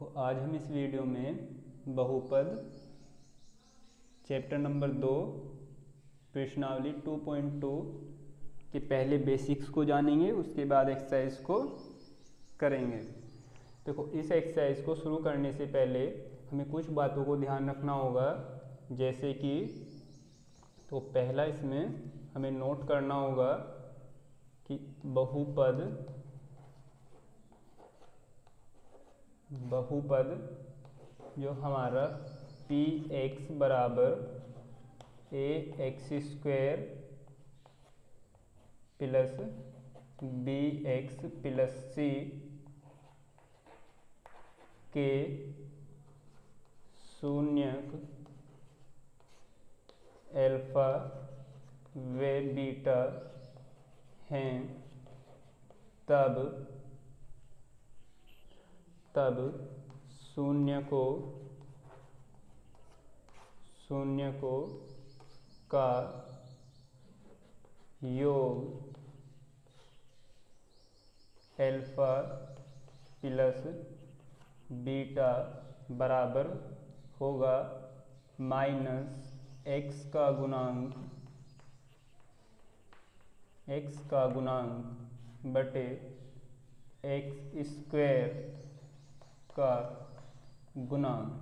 देखो आज हम इस वीडियो में बहुपद चैप्टर नंबर 2 प्रश्नावली 2.2 के पहले बेसिक्स को जानेंगे, उसके बाद एक्सरसाइज को करेंगे। देखो इस एक्सरसाइज को शुरू करने से पहले हमें कुछ बातों को ध्यान रखना होगा, जैसे कि तो पहला इसमें हमें नोट करना होगा कि बहुपद जो हमारा पी एक्स बराबर A X square plus B X plus C के शून्यक अल्फा व बीटा हैं, तब शून्य को का योग अल्फा प्लस बीटा बराबर होगा माइनस एक्स का गुणांक बटे एक्स स्क्वायर का गुणांक।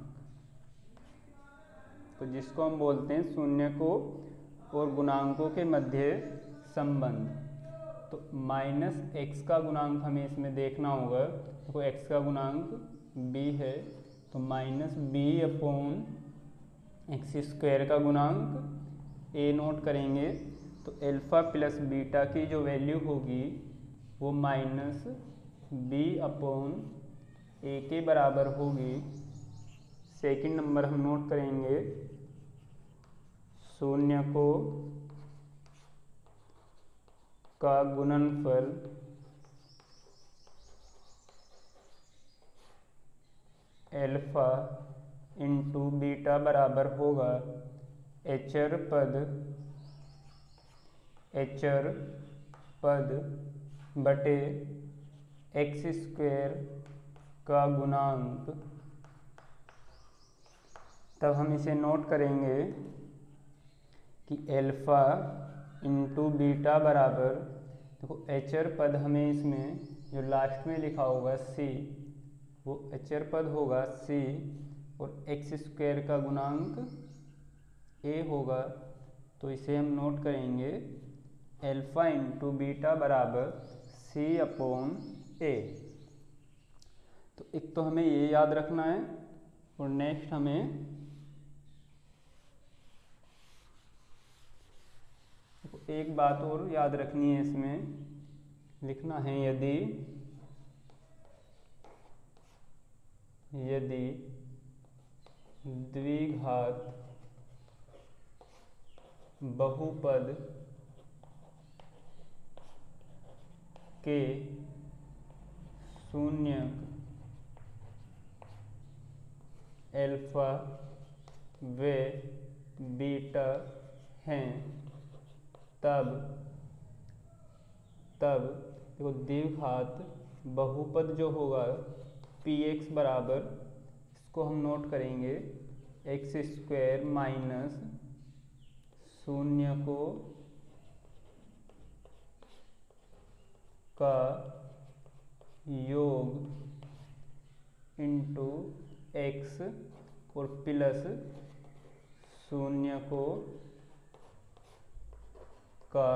तो जिसको हम बोलते हैं शून्य को और गुणांकों के मध्य संबंध। तो माइनस एक्स का गुणांक हमें इसमें देखना होगा। तो एक्स का गुणांक b है, तो minus B upon X square का गुणांक a नोट करेंगे। तो अल्फा प्लस बीटा की जो वैल्यू होगी वो माइनस बी अपॉन ए के बराबर होगी। सेकंड नंबर हम नोट करेंगे शून्य को का गुणनफल अल्फा इंटू बीटा बराबर होगा एचर पद बटे एक्स स्क्वायर का गुणांक। तब हम इसे नोट करेंगे कि अल्फा इंटू बीटा बराबर, देखो एचर पद हमें इसमें जो लास्ट में लिखा होगा सी, वो एचर पद होगा सी और एक्स स्क्वायर का गुणांक ए होगा। तो इसे हम नोट करेंगे अल्फा इंटू बीटा बराबर सी अपॉन ए। तो एक तो हमें ये याद रखना है और नेक्स्ट हमें एक बात और याद रखनी है, इसमें लिखना है यदि द्विघात बहुपद के शून्यक अल्फा व बीटा हैं, तब देखो द्विघात बहुपद जो होगा पी एक्स बराबर, इसको हम नोट करेंगे एक्स स्क्वायर माइनस शून्य को का योग इंटू एक्स और प्लस शून्य को का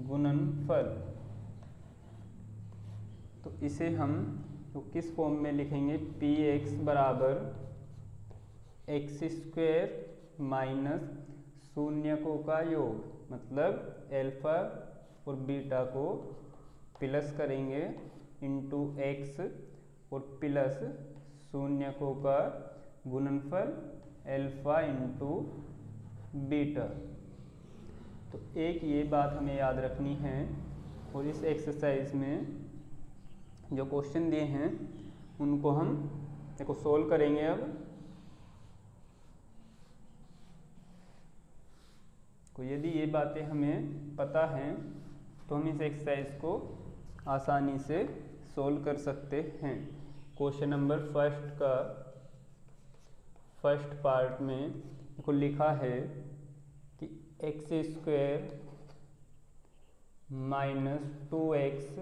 गुणनफल। तो इसे हम तो किस फॉर्म में लिखेंगे, पी एक्स बराबर एक्स स्क्वायर माइनस शून्य को का योग, मतलब अल्फा और बीटा को प्लस करेंगे इंटू एक्स और प्लस शून्य को का गुणनफल अल्फा इंटू बीटा। तो एक ये बात हमें याद रखनी है। और इस एक्सरसाइज में जो क्वेश्चन दिए हैं उनको हम देखो सोल्व करेंगे। अब तो यदि ये बातें हमें पता हैं तो हम इस एक्सरसाइज को आसानी से सोल्व कर सकते हैं। क्वेश्चन नंबर फर्स्ट का फर्स्ट पार्ट में देखो लिखा है कि एक्स स्क्वायर -2x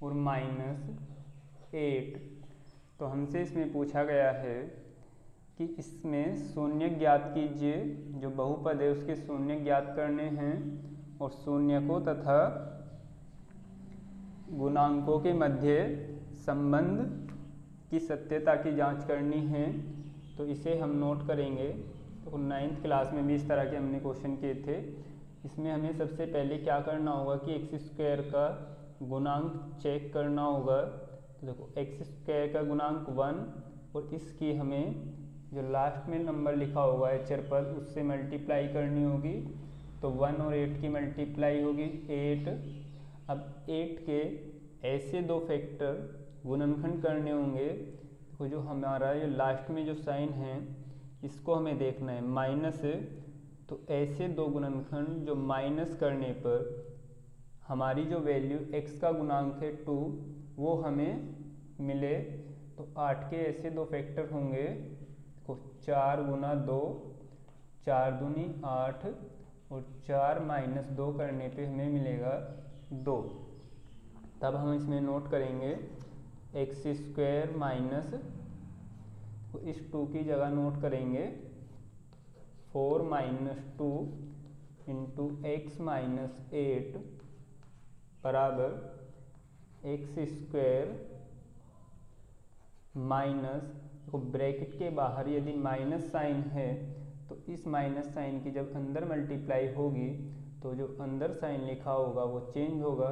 और -8। तो हमसे इसमें पूछा गया है कि इसमें शून्य ज्ञात कीजिए, जो बहुपद है उसके शून्य ज्ञात करने हैं और शून्य को तथा गुणांकों के मध्य संबंध की सत्यता की जांच करनी है। तो इसे हम नोट करेंगे। तो 9th क्लास में भी इस तरह के हमने क्वेश्चन किए थे। इसमें हमें सबसे पहले क्या करना होगा कि एक्स स्क्वायर का गुणांक चेक करना होगा। तो देखो एक्स स्क्वायर का गुणांक 1 और इसकी हमें जो लास्ट में नंबर लिखा होगा अचर पद उससे मल्टीप्लाई करनी होगी। तो 1 और 8 की मल्टीप्लाई होगी 8। अब 8 के ऐसे दो फैक्टर गुणनखंड करने होंगे। देखो जो हमारा ये लास्ट में जो साइन है इसको हमें देखना है माइनस है। तो ऐसे दो गुणनखंड जो माइनस करने पर हमारी जो वैल्यू x का गुणांक है 2 वो हमें मिले। तो 8 के ऐसे दो फैक्टर होंगे। देखो 4 गुना 2 4 दूनी 8 और 4 - 2 करने पे हमें मिलेगा 2। तब हम इसमें नोट करेंगे एक्स स्क्वायर माइनस, तो इस 2 की जगह नोट करेंगे 4 - 2 इंटू एक्स -8 बराबर एक्स स्क्वायर माइनस, देखो ब्रैकेट के बाहर यदि माइनस साइन है तो इस माइनस साइन की जब अंदर मल्टीप्लाई होगी तो जो अंदर साइन लिखा होगा वो चेंज होगा।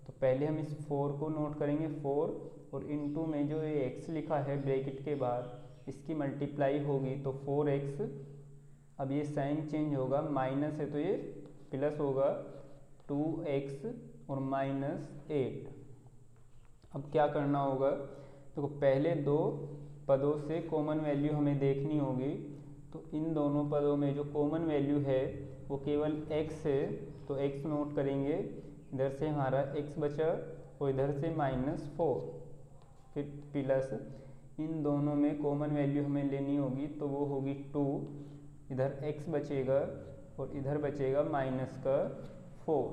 तो पहले हम इस 4 को नोट करेंगे 4 और इनटू में जो ये x लिखा है ब्रैकेट के बाद इसकी मल्टीप्लाई होगी तो 4x। अब ये साइन चेंज होगा, माइनस है तो ये प्लस होगा 2x और -8। अब क्या करना होगा, तो पहले दो पदों से कॉमन वैल्यू हमें देखनी होगी। तो इन दोनों पदों में जो कॉमन वैल्यू है वो केवल x है। तो x नोट करेंगे, इधर से हमारा x बचा और इधर से -4 फिर प्लस, इन दोनों में कॉमन वैल्यू हमें लेनी होगी तो वो होगी 2। इधर x बचेगा और इधर बचेगा -4।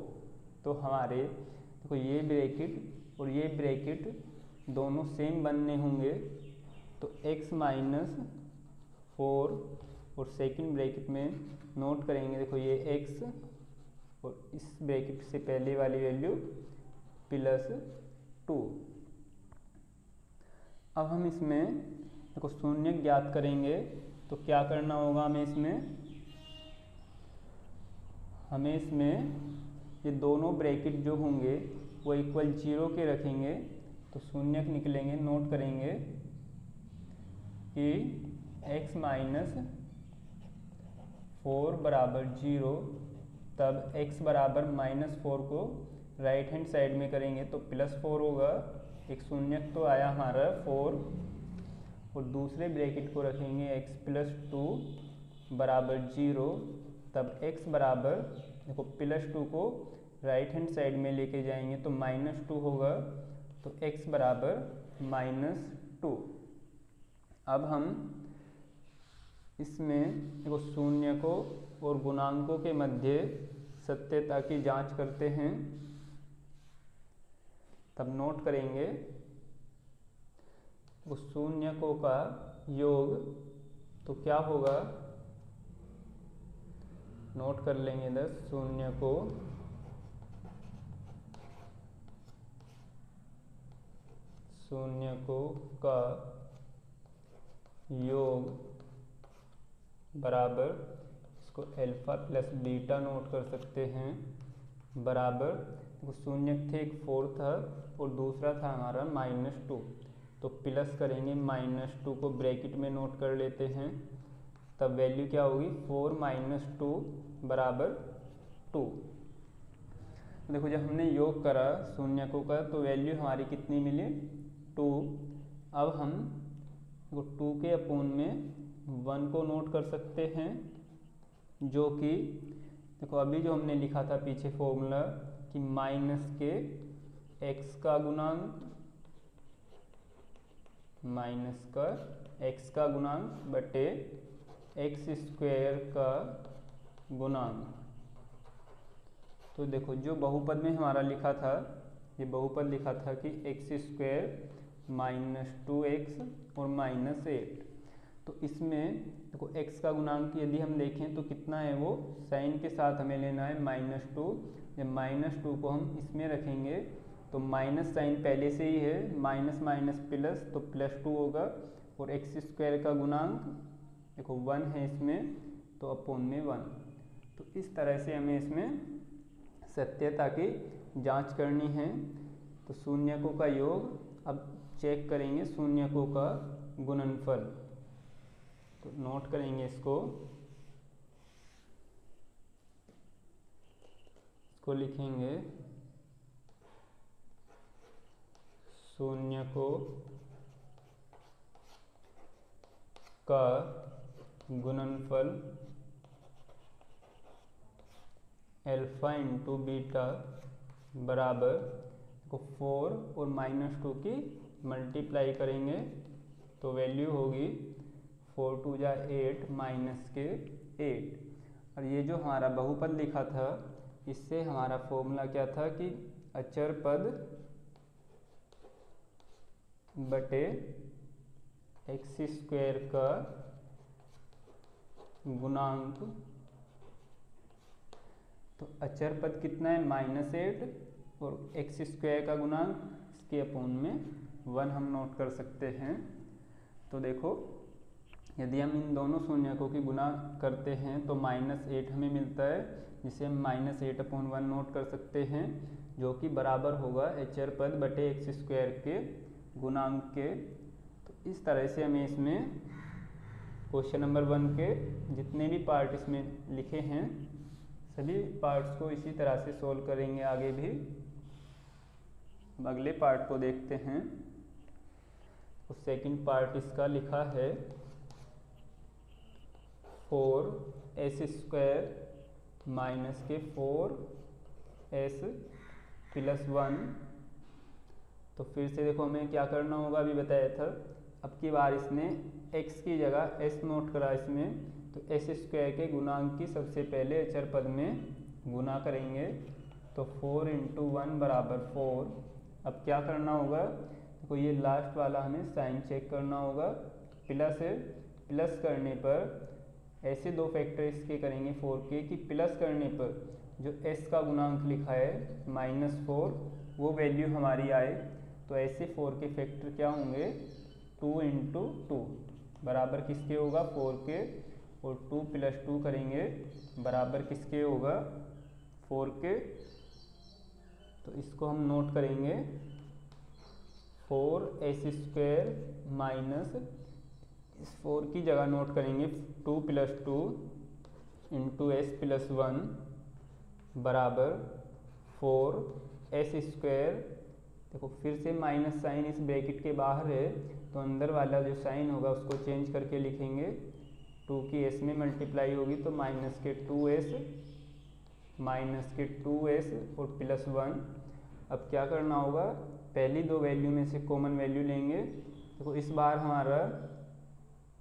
तो हमारे देखो ये ब्रैकेट और ये ब्रैकेट दोनों सेम बनने होंगे। तो x -4 और सेकंड ब्रैकेट में नोट करेंगे, देखो ये x और इस ब्रैकेट से पहले वाली वैल्यू +2। अब हम इसमें देखो शून्य ज्ञात करेंगे। तो क्या करना होगा हमें इसमें ये दोनों ब्रैकेट जो होंगे वो इक्वल 0 के रखेंगे। तो शून्य निकलेंगे, नोट करेंगे कि x -4 बराबर 0। तब x बराबर -4 को राइट हैंड साइड में करेंगे तो +4 होगा। एक शून्य तो आया हमारा 4 और दूसरे ब्रैकेट को रखेंगे x +2 बराबर 0। तब x बराबर देखो +2 को राइट हैंड साइड में लेके जाएंगे तो -2 होगा। तो x बराबर -2। अब हम इसमें देखो शून्य को और गुणांकों के मध्य सत्यता की जांच करते हैं। तब नोट करेंगे तो शून्यकों का योग तो क्या होगा, नोट कर लेंगे इधर शून्यकों का योग बराबर, इसको अल्फा प्लस बीटा नोट कर सकते हैं, बराबर वो शून्य थे एक 4 था और दूसरा था हमारा -2। तो प्लस करेंगे -2 को ब्रैकेट में नोट कर लेते हैं। तब वैल्यू क्या होगी 4 - 2 बराबर 2। देखो जब हमने योग करा शून्यकों का तो वैल्यू हमारी कितनी मिली 2। अब हम 2 के अपोन में 1 को नोट कर सकते हैं, जो कि देखो अभी जो हमने लिखा था पीछे फॉर्मूला कि माइनस के x का गुणांक माइनस का x का गुणांक बटे एक्स स्क्वायर का गुणांक। तो देखो जो बहुपद में हमारा लिखा था, ये बहुपद लिखा था कि एक्स स्क्वायर माइनस 2x और माइनस 8। तो इसमें देखो x का गुणांक यदि हम देखें तो कितना है, वो साइन के साथ हमें लेना है -2। जब -2 को हम इसमें रखेंगे तो माइनस साइन पहले से ही है, माइनस माइनस प्लस तो +2 होगा। और एक्स स्क्वायर का गुणांक देखो 1 है इसमें, तो अपॉन में 1। तो इस तरह से हमें इसमें सत्यता की जांच करनी है। तो शून्यकों का योग अब चेक करेंगे, शून्यकों का गुणनफल। तो नोट करेंगे इसको लिखेंगे शून्यकों का गुणनफल अल्फा इंटू बीटा बराबर को 4 और -2 की मल्टीप्लाई करेंगे तो वैल्यू होगी 4 2 जा 8 माइनस के 8। और ये जो हमारा बहुपद लिखा था, इससे हमारा फॉर्मूला क्या था कि अचर पद बटे एक्स स्क्वायर का गुणांक। तो अचर पद कितना है -8 और एक्स स्क्वायर का गुणांक इसके अपॉन में 1 हम नोट कर सकते हैं। तो देखो यदि हम इन दोनों शून्यकों की गुणा करते हैं तो -8 हमें मिलता है, जिसे हम -8/1 नोट कर सकते हैं, जो कि बराबर होगा अचर पद बटे एक्स स्क्वायर के गुणांक के। तो इस तरह से हमें इसमें क्वेश्चन नंबर 1 के जितने भी पार्ट इसमें लिखे हैं सभी पार्ट्स को इसी तरह से सोल्व करेंगे आगे भी। अब अगले पार्ट को देखते हैं। तो सेकंड पार्ट इसका लिखा है 4s² माइनस के 4s + 1। तो फिर से देखो हमें क्या करना होगा, अभी बताया था। अब की बार इसने x की जगह s नोट करा इसमें, तो s² के गुणांक की सबसे पहले अचर पद में गुना करेंगे। तो 4 × 1 = 4। अब क्या करना होगा, देखो ये लास्ट वाला हमें साइन चेक करना होगा। प्लस है, प्लस करने पर ऐसे दो फैक्टर इसके करेंगे 4 के कि प्लस करने पर जो s का गुणांक लिखा है -4 वो वैल्यू हमारी आए। तो ऐसे 4 के फैक्टर क्या होंगे, 2 × 2 बराबर किसके होगा 4 के, और 2 + 2 करेंगे बराबर किसके होगा 4 के। तो इसको हम नोट करेंगे 4s² माइनस इस 4 की जगह नोट करेंगे 2 + 2 × s + 1 बराबर 4s²। देखो फिर से माइनस साइन इस ब्रैकेट के बाहर है, तो अंदर वाला जो साइन होगा उसको चेंज करके लिखेंगे। 2 की s में मल्टीप्लाई होगी तो -2s और +1। अब क्या करना होगा, पहली दो वैल्यू में से कॉमन वैल्यू लेंगे। देखो इस बार हमारा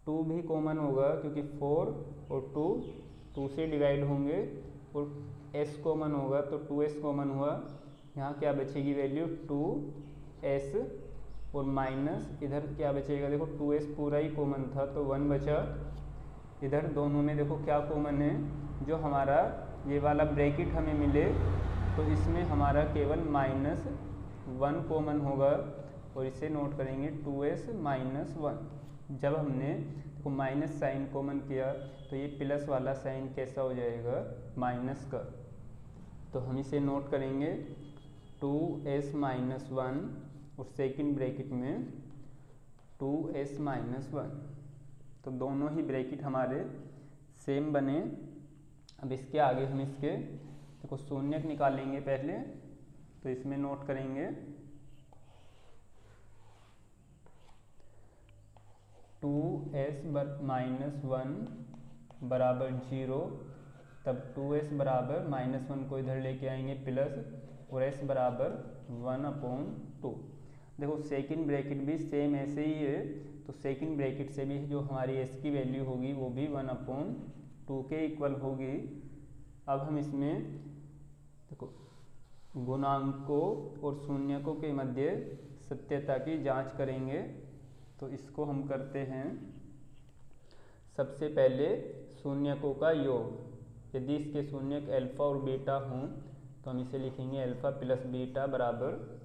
2 भी कॉमन होगा क्योंकि 4 और 2 से डिवाइड होंगे, और s कॉमन होगा तो 2s कॉमन हुआ। यहाँ क्या बचेगी वैल्यू 2s, और माइनस इधर क्या बचेगा, देखो 2s पूरा ही कॉमन था तो 1 बचा। इधर दोनों में देखो क्या कॉमन है, जो हमारा ये वाला ब्रैकेट हमें मिले तो इसमें हमारा केवल -1 कॉमन होगा, और इसे नोट करेंगे 2s - 1। जब हमने को माइनस साइन कॉमन किया तो ये प्लस वाला साइन कैसा हो जाएगा, माइनस का। तो हम इसे नोट करेंगे 2s - 1 और सेकंड ब्रैकेट में 2s - 1। तो दोनों ही ब्रैकेट हमारे सेम बने। अब इसके आगे हम इसके देखो शून्यक निकालेंगे पहले, तो इसमें नोट करेंगे 2s - 1 बराबर 0। तब 2s बराबर -1 को इधर लेके आएंगे प्लस, और s बराबर 1/2। देखो सेकंड ब्रैकेट भी सेम ऐसे ही है, तो सेकंड ब्रैकेट से भी जो हमारी s की वैल्यू होगी वो भी 1/2 के इक्वल होगी। अब हम इसमें देखो गुणांकों और शून्यकों के मध्य सत्यता की जांच करेंगे। तो इसको हम करते हैं। सबसे पहले शून्यकों का योग, यदि इसके शून्यक अल्फा और बीटा हों तो हम इसे लिखेंगे अल्फा प्लस बीटा बराबर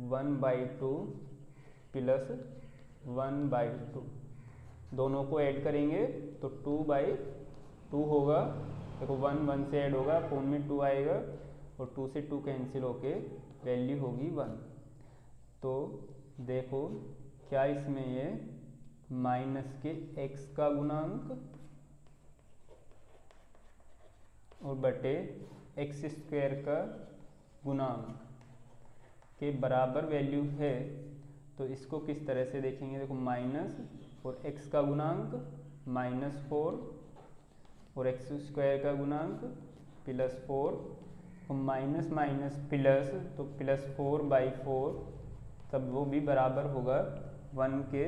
1/2 प्लस 1/2। दोनों को ऐड करेंगे तो 2/2 होगा। देखो 1 1 से ऐड होगा, पूर्ण में 2 आएगा और 2 से 2 कैंसिल होके वैल्यू होगी 1। तो देखो क्या इसमें ये माइनस के x का गुणांक और बटे x² का गुणांक के बराबर वैल्यू है। तो इसको किस तरह से देखेंगे, देखो माइनस और x का गुणांक -4 और x² का गुणांक +4 और माइनस माइनस प्लस, तो +4/4, तब वो भी बराबर होगा 1 के।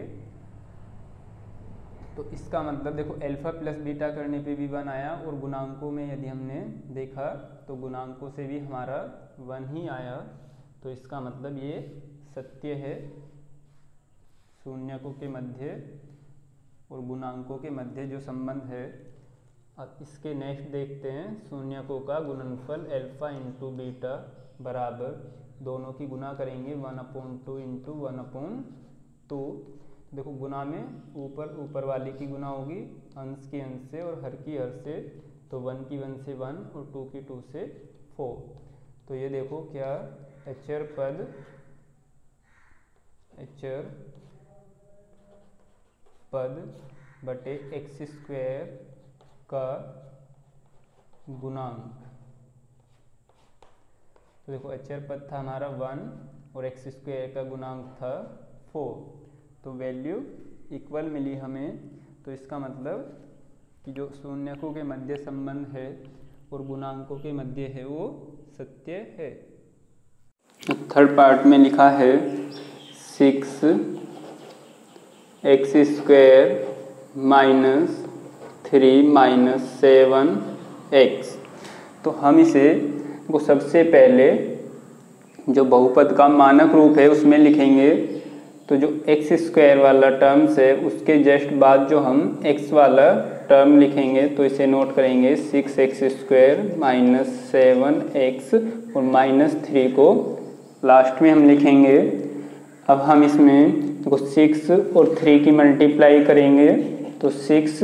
तो इसका मतलब देखो अल्फा प्लस बीटा करने पे भी 1 आया और गुणांकों में यदि हमने देखा तो गुणांकों से भी हमारा 1 ही आया। तो इसका मतलब ये सत्य है। शून्यकों के मध्य और गुणांकों के मध्य जो संबंध है। अब इसके नेक्स्ट देखते हैं शून्यकों का गुणनफल अल्फा इंटू बीटा बराबर, दोनों की गुना करेंगे 1/2 इंटू 1/2। देखो गुना में ऊपर वाले की गुना होगी अंश की अंश से और हर की हर से, तो 1 की 1 से 1 और 2 की 2 से 4। तो ये देखो क्या अचर पद बटे x² का गुणांक। तो देखो अचर पद था हमारा 1 और x² का गुणांक था 4, तो वैल्यू इक्वल मिली हमें। तो इसका मतलब कि जो शून्यकों के मध्य संबंध है और गुणांकों के मध्य है वो सत्य है। थर्ड पार्ट में लिखा है 6x² - 3 - 7x। तो हम इसे वो सबसे पहले जो बहुपद का मानक रूप है उसमें लिखेंगे। तो जो x² वाला टर्म्स है उसके जस्ट बाद जो हम x वाला टर्म लिखेंगे तो इसे नोट करेंगे 6x² - 7x और -3 को लास्ट में हम लिखेंगे। अब हम इसमें देखो 6 और 3 की मल्टीप्लाई करेंगे तो 6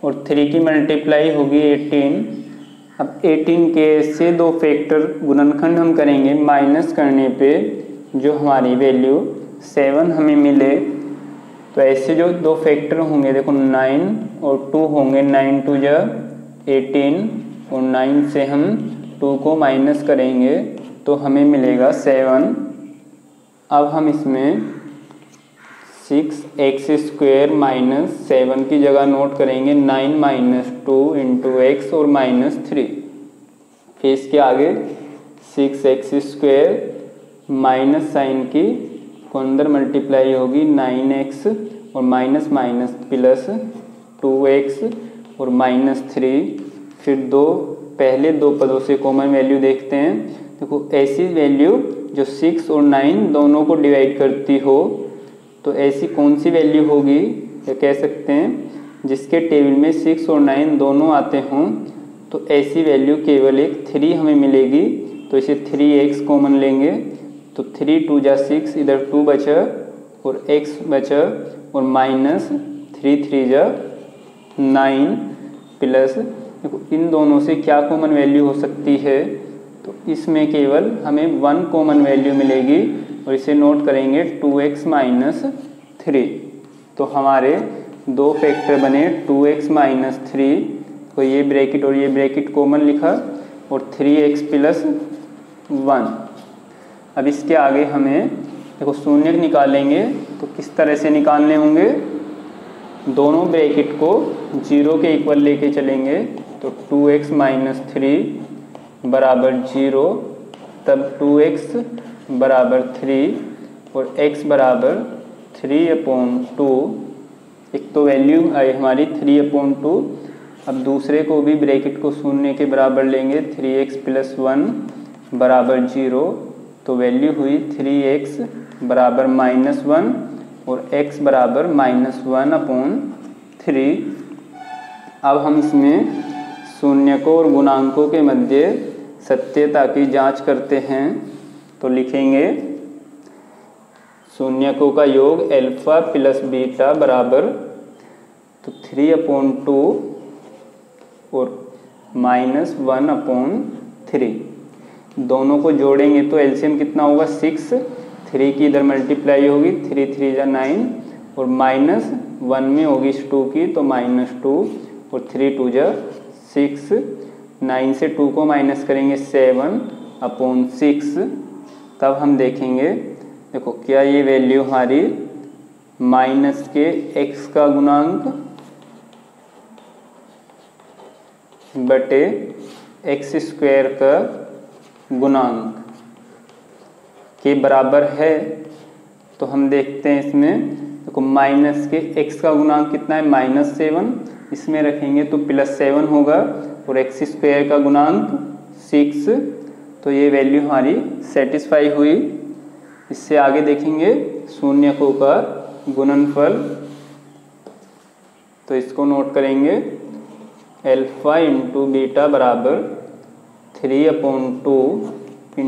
और 3 की मल्टीप्लाई होगी 18। अब 18 के से दो फैक्टर गुणनखंड हम करेंगे, माइनस करने पे जो हमारी वैल्यू 7 हमें मिले। तो ऐसे जो दो फैक्टर होंगे देखो 9 और 2 होंगे, 9 2 जा 18 और 9 से हम 2 को माइनस करेंगे तो हमें मिलेगा 7। अब हम इसमें 6x² - 7 की जगह नोट करेंगे 9 - 2 इंटू x और -3। फिर इसके आगे 6x² माइनस साइन की को अंदर मल्टीप्लाई होगी 9x और माइनस माइनस प्लस 2x और -3। फिर पहले दो पदों से कॉमन वैल्यू देखते हैं। देखो ऐसी वैल्यू जो 6 और 9 दोनों को डिवाइड करती हो, तो ऐसी कौन सी वैल्यू होगी या कह सकते हैं जिसके टेबल में 6 और 9 दोनों आते हों। तो ऐसी वैल्यू केवल एक 3 हमें मिलेगी। तो इसे 3x कॉमन लेंगे तो 3 2 जा 6, इधर 2 बचा और x बचा और -3 3 जा 9 प्लस, देखो इन दोनों से क्या कॉमन वैल्यू हो सकती है। तो इसमें केवल हमें 1 कॉमन वैल्यू मिलेगी और इसे नोट करेंगे 2x - 3। तो हमारे दो फैक्टर बने 2x - 3, तो ये ब्रैकेट और ये ब्रैकेट कॉमन लिखा और 3x + 1। अब इसके आगे हमें देखो शून्य निकालेंगे तो किस तरह से निकालने होंगे, दोनों ब्रैकेट को 0 के इक्वल लेके चलेंगे। तो 2x - 3 बराबर 0, तब 2x बराबर 3 और x बराबर 3/2। एक तो वैल्यू आई हमारी 3/2। अब दूसरे को भी ब्रैकेट को शून्य के बराबर लेंगे, 3x + 1 बराबर 0। तो वैल्यू हुई 3x बराबर -1 और x बराबर -1/3। अब हम इसमें शून्यकों और गुणांकों के मध्य सत्यता की जांच करते हैं। तो लिखेंगे शून्यकों का योग अल्फा + बीटा बराबर तो 3/2 और -1/3। दोनों को जोड़ेंगे तो एलसीएम कितना होगा 6। 3 की इधर मल्टीप्लाई होगी, 3 3 जा 9 और -1 में होगी इस 2 की तो -2 और 3 2 जा 6। 9 से 2 को माइनस करेंगे 7/6। तब हम देखेंगे, देखो क्या ये वैल्यू हमारी माइनस के x का गुणांक बटे x² का गुणांक के बराबर है। तो हम देखते हैं इसमें, देखो माइनस के x का गुणांक कितना है -7, इसमें रखेंगे तो +7 होगा और x² का गुणांक 6। तो ये वैल्यू हमारी सेटिस्फाई हुई। इससे आगे देखेंगे शून्यकों का गुणनफल। तो इसको नोट करेंगे अल्फा × बीटा बराबर 3/2 ×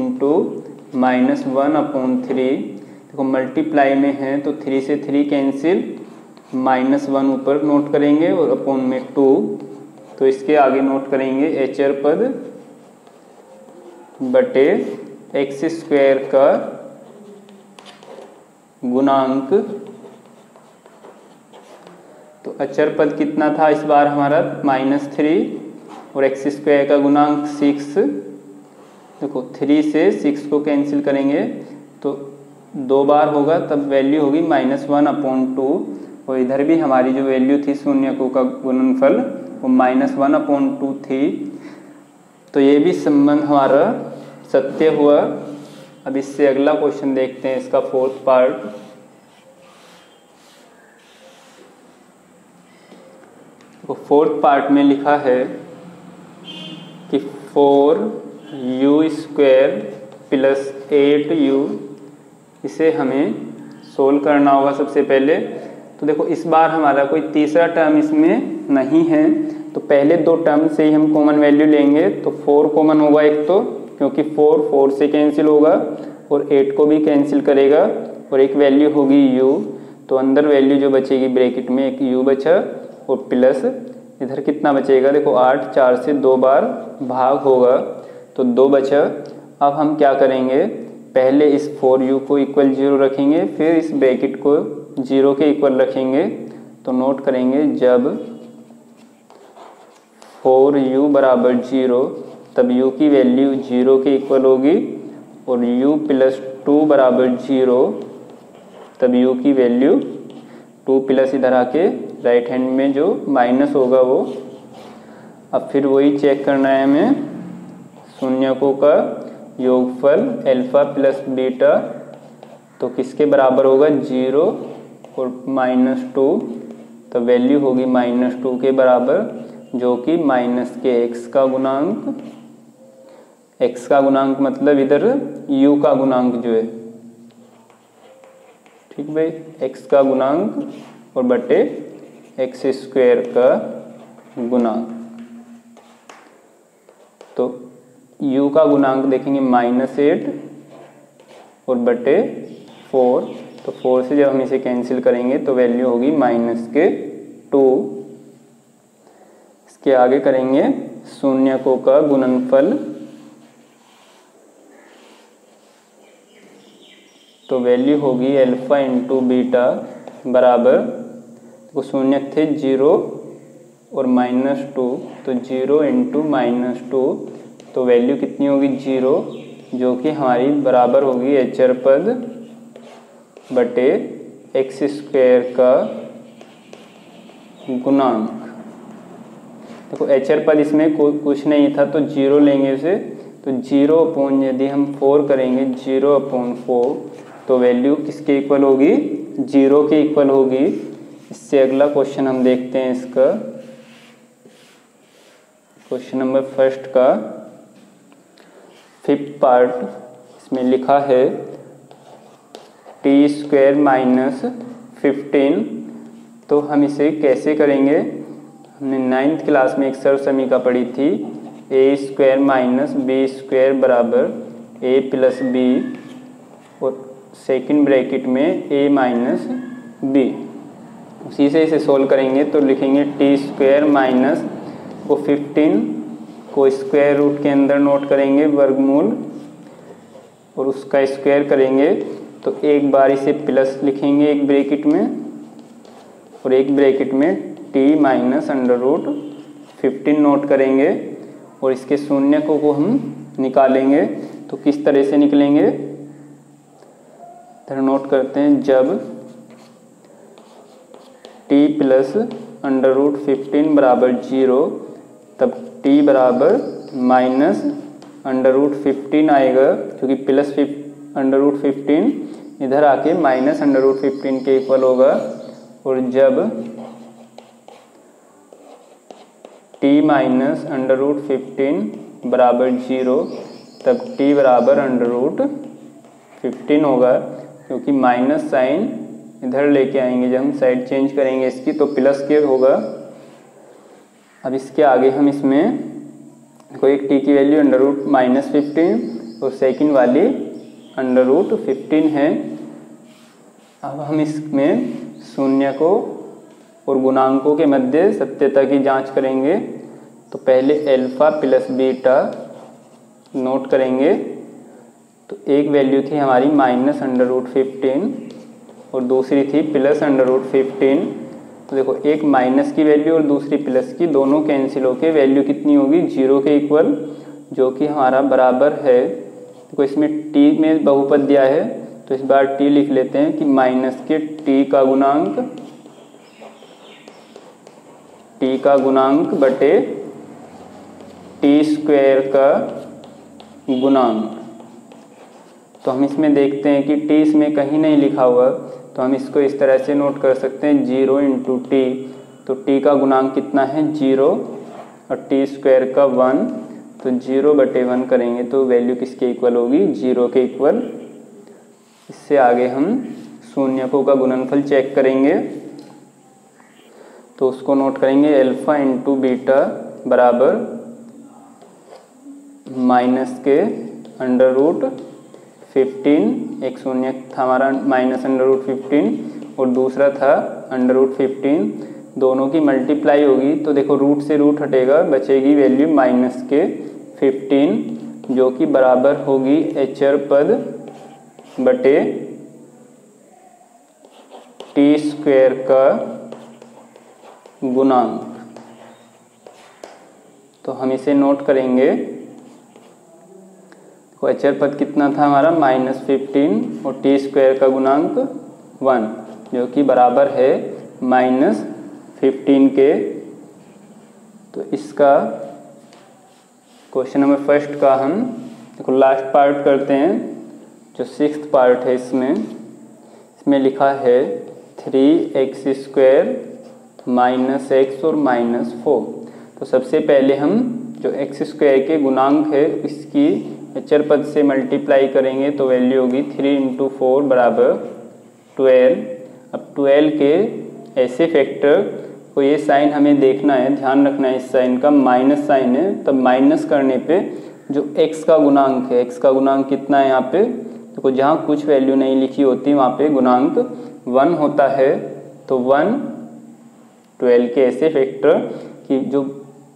-1/3। देखो मल्टीप्लाई में है तो 3 से 3 कैंसिल, -1 ऊपर नोट करेंगे और अपॉन में 2। तो इसके आगे नोट करेंगे एचर पद बटे x² का गुणांक। तो अचर पद कितना था इस बार हमारा -3 और x² का गुणांक 6। देखो 3 से 6 को कैंसिल करेंगे तो 2 बार होगा, तब वैल्यू होगी -1/2। और इधर भी हमारी जो वैल्यू थी शून्यकों का गुणनफल वो -1/2 थी। तो ये भी संबंध हमारा सत्य हुआ। अब इससे अगला क्वेश्चन देखते हैं, इसका 4th पार्ट। तो 4th पार्ट में लिखा है कि 4u² + 8u, इसे हमें सोल्व करना होगा सबसे पहले। तो देखो इस बार हमारा कोई तीसरा टर्म इसमें नहीं है, तो पहले 2 टर्म से ही हम कॉमन वैल्यू लेंगे। तो 4 कॉमन होगा एक तो, क्योंकि 4 से कैंसिल होगा और 8 को भी कैंसिल करेगा और एक वैल्यू होगी u। तो अंदर वैल्यू जो बचेगी ब्रैकेट में एक u बचा और प्लस इधर कितना बचेगा, देखो 8, 4 से 2 बार भाग होगा तो 2 बचा। अब हम क्या करेंगे, पहले इस 4u को इक्वल 0 रखेंगे, फिर इस ब्रैकेट को 0 के इक्वल रखेंगे। तो नोट करेंगे जब 4u बराबर 0 तब u की वैल्यू 0 के इक्वल होगी और u + 2 बराबर 0 तब u की वैल्यू 2 प्लस इधर आके राइट हैंड में जो माइनस होगा वो। अब फिर वही चेक करना है हमें, शून्यकों का योगफल अल्फा + बीटा तो किसके बराबर होगा 0 और -2। तो वैल्यू होगी -2 के बराबर, जो कि माइनस के x का गुणांक, x का गुणांक मतलब इधर u का गुणांक जो है, ठीक भाई, x का गुणांक और बटे x² का गुणांक। तो u का गुणांक देखेंगे -8 और बटे 4। तो 4 से जब हम इसे कैंसिल करेंगे तो वैल्यू होगी -2। इसके आगे करेंगे शून्यकों का गुणनफल। तो वैल्यू होगी अल्फा × बीटा बराबर, तो शून्यक थे 0 और -2, तो 0 × -2 तो वैल्यू कितनी होगी 0, जो कि हमारी बराबर होगी अचर पद बटे x² का गुणांक। देखो अचर पद इसमें कुछ नहीं था तो 0 लेंगे इसे, तो 0 यदि हम 4 करेंगे 0/4 तो वैल्यू किसके इक्वल होगी, 0 के इक्वल होगी। इससे अगला क्वेश्चन हम देखते हैं इसका, क्वेश्चन नंबर फर्स्ट का 5th पार्ट। इसमें लिखा है t² - 15। तो हम इसे कैसे करेंगे, हमने 9th क्लास में एक सर्व समीकरण पढ़ी थी, a² - b² बराबर a + b और सेकंड ब्रैकेट में a - b। उसी से इसे सोल्व करेंगे तो लिखेंगे t² को 15 को स्क्वायर रूट के अंदर नोट करेंगे वर्गमूल और उसका स्क्वायर करेंगे तो एक बार इसे प्लस लिखेंगे एक ब्रैकेट में और एक ब्रैकेट में t - √15 नोट करेंगे और इसके शून्य को हम निकालेंगे। तो किस तरह से निकलेंगे, इधर नोट करते हैं, जब t + √15 बराबर 0 तब t बराबर -√15 आएगा, क्योंकि प्लस √15 इधर आके -√15 के इक्वल होगा। और जब t - √15 बराबर 0 तब t बराबर √15 होगा, क्योंकि माइनस साइन इधर लेके आएंगे जब हम साइड चेंज करेंगे इसकी तो प्लस के होगा। अब इसके आगे हम इसमें कोई एक t की वैल्यू √-15 और सेकंड वाली √15 है। अब हम इसमें शून्य को और गुणांकों के मध्य सत्यता की जांच करेंगे। तो पहले अल्फा + बीटा नोट करेंगे। तो एक वैल्यू थी हमारी -√15 और दूसरी थी +√15। तो देखो एक माइनस की वैल्यू और दूसरी प्लस की, दोनों कैंसिल होके वैल्यू कितनी होगी, 0 के इक्वल, जो कि हमारा बराबर है। देखो इसमें t में बहुपद दिया है तो इस बार t लिख लेते हैं कि माइनस के t का गुणांक बटे t² का गुणांक। तो हम इसमें देखते हैं कि t इसमें कहीं नहीं लिखा हुआ, तो हम इसको इस तरह से नोट कर सकते हैं 0 × t। तो t का गुणांक कितना है, 0 और t² का 1, तो 0/1 करेंगे तो वैल्यू किसके इक्वल होगी, 0 के इक्वल। इससे आगे हम शून्यकों का गुणनफल चेक करेंगे। तो उसको नोट करेंगे अल्फा × बीटा बराबर -√15, एक शून्य था हमारा -√15 और दूसरा था √15, दोनों की मल्टीप्लाई होगी तो देखो रूट से रूट हटेगा, बचेगी वैल्यू -15, जो कि बराबर होगी अचर पद बटे t² का गुणांक। तो हम इसे नोट करेंगे। तो अचर पद कितना था हमारा, -15 और t² का गुणांक 1, जो कि बराबर है -15 के। तो इसका क्वेश्चन नंबर फर्स्ट का हम देखो लास्ट पार्ट करते हैं, जो 6th पार्ट है। इसमें लिखा है 3x² - x और -4। तो सबसे पहले हम जो x² के गुणांक है इसकी अचर पद से मल्टीप्लाई करेंगे तो वैल्यू होगी 3 × 4 बराबर 12। अब 12 के ऐसे फैक्टर को, ये साइन हमें देखना है, ध्यान रखना है, इस साइन का माइनस साइन है, तब माइनस करने पे जो x का गुणांक है, x का गुणांक कितना है यहाँ पे, तो जहाँ कुछ वैल्यू नहीं लिखी होती वहाँ पे गुणांक 1 होता है। तो 1 12 के ऐसे फैक्टर कि जो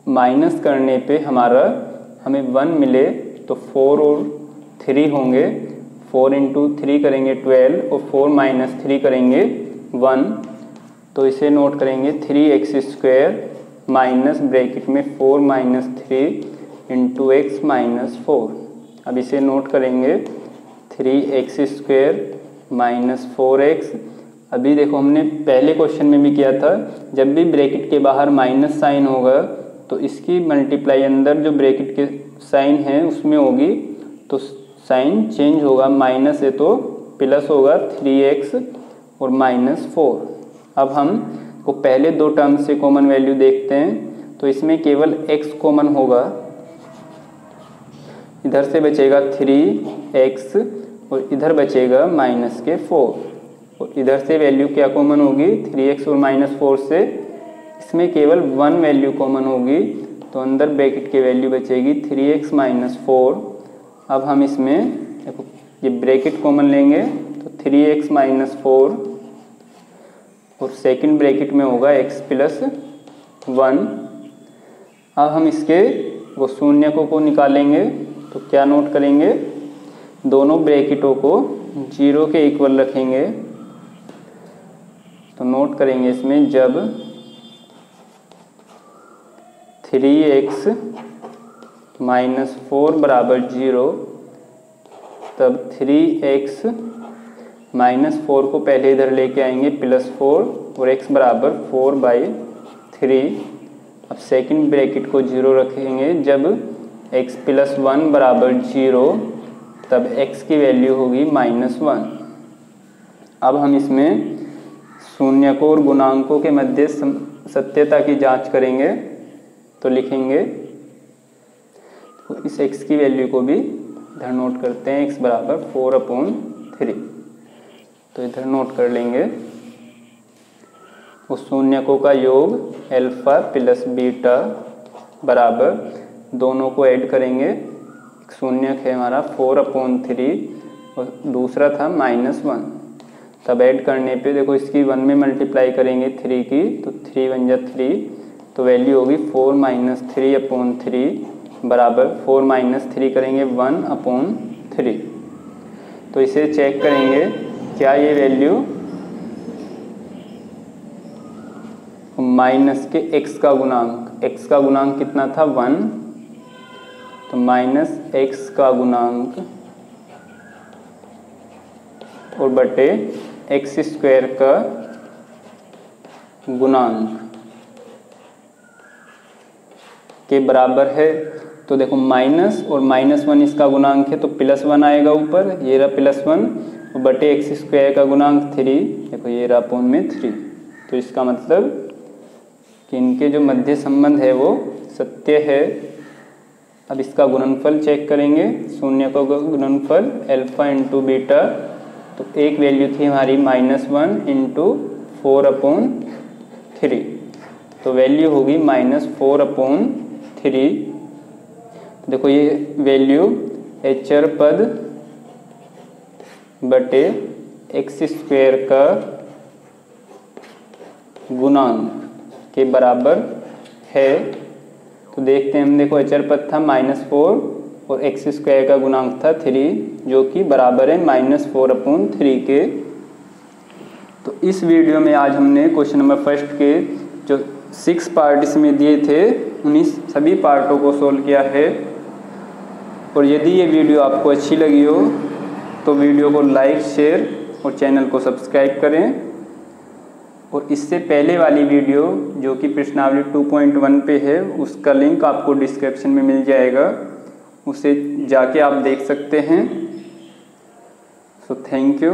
माइनस करने पे हमें 1 मिले तो 4 और 3 होंगे, 4 × 3 करेंगे 12 और 4 - 3 करेंगे 1। तो इसे नोट करेंगे 3x² माइनस ब्रैकेट में 4 - 3 × x - 4। अब इसे नोट करेंगे 3x² - 4x। अभी देखो हमने पहले क्वेश्चन में भी किया था, जब भी ब्रैकेट के बाहर माइनस साइन होगा तो इसकी मल्टीप्लाई अंदर जो ब्रैकेट के साइन है उसमें होगी, तो साइन चेंज होगा, माइनस है तो प्लस होगा 3x और -4। अब हम को पहले दो टर्म से कॉमन वैल्यू देखते हैं, तो इसमें केवल x कॉमन होगा, इधर से बचेगा 3x और इधर बचेगा -4, और इधर से वैल्यू क्या कॉमन होगी 3x और -4 से, इसमें केवल 1 वैल्यू कॉमन होगी, तो अंदर ब्रैकेट की वैल्यू बचेगी 3x -4। अब हम इसमें देखो ये ब्रैकेट कॉमन लेंगे तो 3x -4 और सेकंड ब्रैकेट में होगा x + 1। अब हम इसके वो शून्यकों को निकालेंगे, तो क्या नोट करेंगे, दोनों ब्रैकेटों को 0 के इक्वल रखेंगे। तो नोट करेंगे इसमें जब 3x -4 = 0, तब 3x -4 को पहले इधर लेके आएंगे +4 और x = 4/3। अब सेकंड ब्रैकेट को 0 रखेंगे, जब x + 1 = 0, तब x की वैल्यू होगी -1। अब हम इसमें शून्यकों और गुणांकों के मध्य सत्यता की जांच करेंगे, तो लिखेंगे, तो इस x की वैल्यू को भी इधर नोट करते हैं, x = 4/3। तो इधर नोट कर लेंगे, उस शून्यकों का योग अल्फा + बीटा बराबर, दोनों को ऐड करेंगे, एक शून्यक है हमारा 4/3 और दूसरा था -1। तब ऐड करने पे देखो इसकी 1 में मल्टीप्लाई करेंगे 3 की, तो 3 × 1 = 3, तो वैल्यू होगी 4 - 3/3 बराबर 4 - 3 करेंगे 1/3। तो इसे चेक करेंगे क्या ये वैल्यू माइनस के x का गुणांक कितना था 1, तो -x का गुणांक और बटे x² का गुणांक के बराबर है। तो देखो माइनस और -1 इसका गुणांक है, तो +1 आएगा ऊपर, ये रहा +1 और बटे x² का गुणांक 3, देखो ये रहा अपॉन में 3। तो इसका मतलब कि इनके जो मध्य संबंध है वो सत्य है। अब इसका गुणनफल चेक करेंगे, शून्यकों का गुणनफल अल्फा × बीटा, तो एक वैल्यू थी हमारी -1 × 4/3, तो वैल्यू होगी -4/3। देखो ये वैल्यू अचर पद बटे x² का गुणांक के बराबर है। तो देखते हैं हम, देखो अचर पद था -4 और x² का गुणांक था 3, जो कि बराबर है -4/3 के। तो इस वीडियो में आज हमने क्वेश्चन नंबर 1 के जो 6 पार्ट इसमें दिए थे, उन्हीं सभी पार्टों को सोल्व किया है। और यदि ये वीडियो आपको अच्छी लगी हो तो वीडियो को लाइक, शेयर और चैनल को सब्सक्राइब करें। और इससे पहले वाली वीडियो जो कि प्रश्नावली 2.1 पे है, उसका लिंक आपको डिस्क्रिप्शन में मिल जाएगा, उसे जाके आप देख सकते हैं। So thank you.